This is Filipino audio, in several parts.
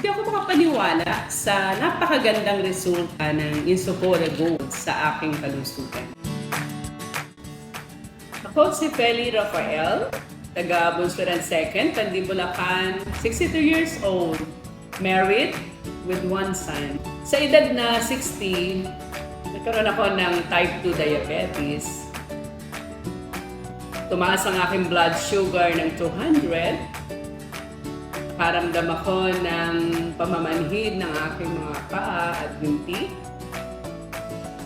Hindi ako makapaniwala sa napakagandang resulta ng Insupore Gold sa aking kalusugan. Ako si Feli Rafael, taga Bunsuran 2nd, Tandi, Bulacan, 62 years old, married with one son. Sa edad na 60, nagkaroon ako ng type 2 diabetes. Tumaas ang aking blood sugar ng 200. Nakaramdam ako ng pamamanhid ng aking mga paa at binti.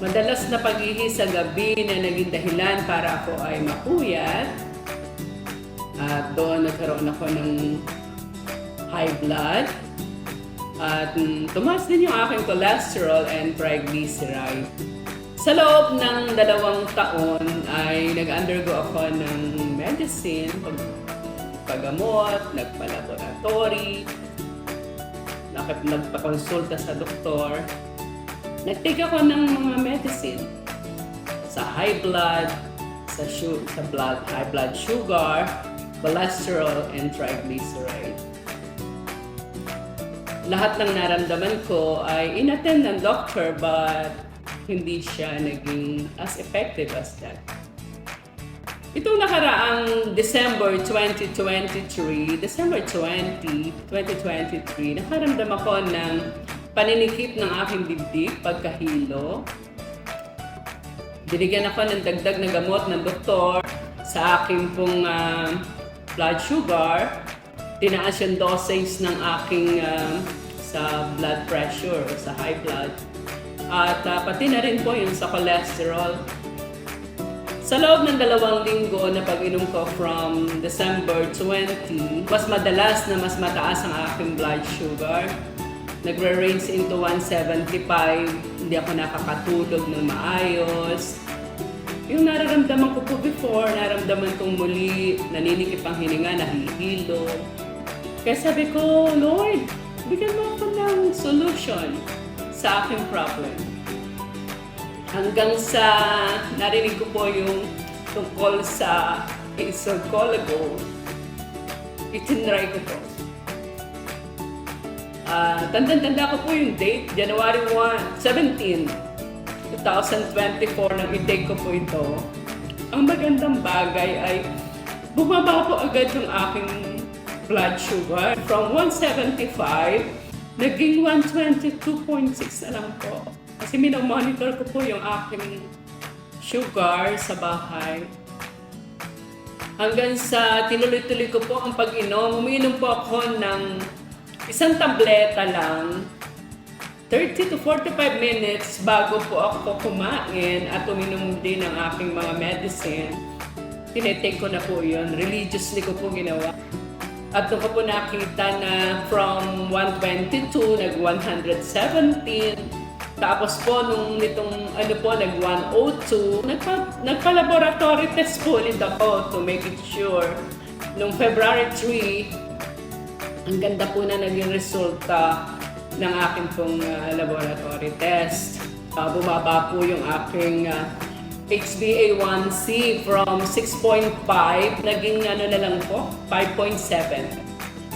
Madalas na pag-ihi sa gabi na naging dahilan para ako ay mapuyat. At doon nagkaroon ako ng high blood. At tumaas din yung aking cholesterol and triglyceride. Sa loob ng 2 taon ay nag-undergo ako ng medicine, paggamot, nagpa-laboratory, nagpa-consulta sa doktor. Nag-take ako ng mga medicine sa high blood, high blood sugar, cholesterol, and triglyceride. Lahat ng naramdaman ko ay inattend ng doctor but hindi siya naging as effective as that. Itong nakaraang December 2023, nakaramdam ako ng paninikip ng aking dibdib pagkahilo. Binigyan ako ng dagdag na gamot ng doktor sa aking pong blood sugar. Tinaas yung dosage ng aking sa blood pressure, sa high blood. At pati na rin po yung sa cholesterol. Sa loob ng 2 linggo na pag-inom ko from December 20, mas madalas na mas mataas ang aking blood sugar. Nagre-range into 175, hindi ako nakakatulog ng maayos. Yung nararamdaman ko po before, nararamdaman kong muli, naninikip ang hininga, nahihilo. Kaya sabi ko, Lord, bigyan mo ako ng solution sa aking problem. Hanggang sa narinig ko po yung tungkol sa Insupore Gold, itinry ko po. Tanda-tanda ko po yung date, January 17, 2024 nang i-take ko po ito. Ang magandang bagay ay bumaba po agad yung aking blood sugar. From 175, naging 122.6 na lang po. Kasi minomonitor ko po yung aking sugar sa bahay. Hanggang sa tinuloy-tuloy ko po ang pag-inom, umiinom po ako ng isang tableta lang, 30 to 45 minutes bago po ako kumain at uminom din ng aking mga medicine. Tinetake ko na po yun. Religiously ko po ginawa. At doon ko po nakita na from 122, nag-117. Tapos po, nung nitong nag-102, nagpa-laboratory test po ulit ako to make it sure. Nung February 3, ang ganda po na naging resulta ng aking pong laboratory test. Bumaba po yung aking HbA1c from 6.5, naging na lang po, 5.7.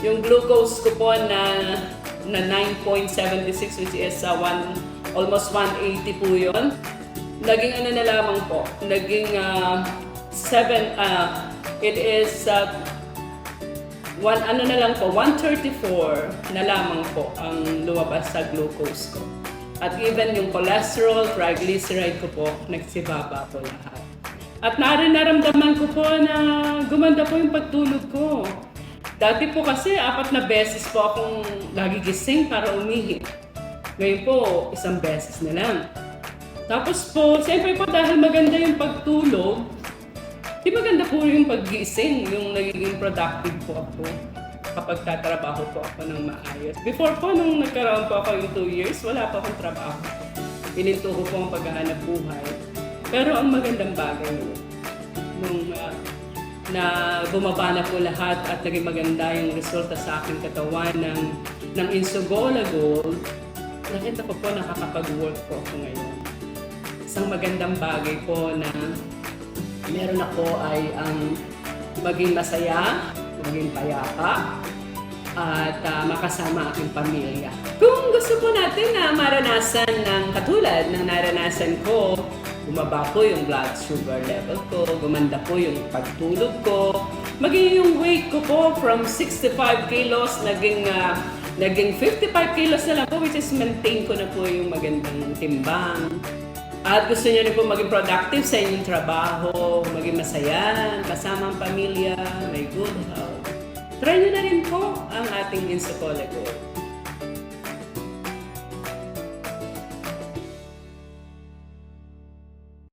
Yung glucose ko po na 9.76, which is almost 180 po yun. Naging na lamang po, naging 134 na lamang po ang lumabas sa glucose ko. At even yung cholesterol, triglyceride ko po, nagsibaba po lahat. At naramdaman ko po na gumanda po yung pagtulog ko. Dati po kasi 4 na beses po akong nagigising para umihi. Ngayon po, 1 beses na lang. Tapos po, siyempre po dahil maganda yung pagtulog, di maganda po yung pag-gising, yung nagiging productive po ako kapag tatrabaho po ako ng maayos. Before po, nung nagkaroon po ako yung 2 years, wala pa akong trabaho. Pininto ko po ang paghahanap buhay. Pero ang magandang bagay nung na bumaba na po lahat at naging maganda yung resulta sa aking katawan ng Insupore Gold, nakita ko po nakakapag-work po ako ngayon. Isang magandang bagay po na meron ako ay ang maging masaya, maging payapa, at makasama aking pamilya. Kung gusto po natin na maranasan ng katulad ng naranasan ko, bumaba po yung blood sugar level ko, gumanda po yung pagtulog ko, maging yung weight ko po from 65 kilos, naging 55 kilos na lang po, which is maintain ko na po yung magandang timbang. At gusto niyo rin po maging productive sa inyong trabaho, maging masaya, kasama ang pamilya, may good health. Try niyo na rin po ang ating Insupole Gold.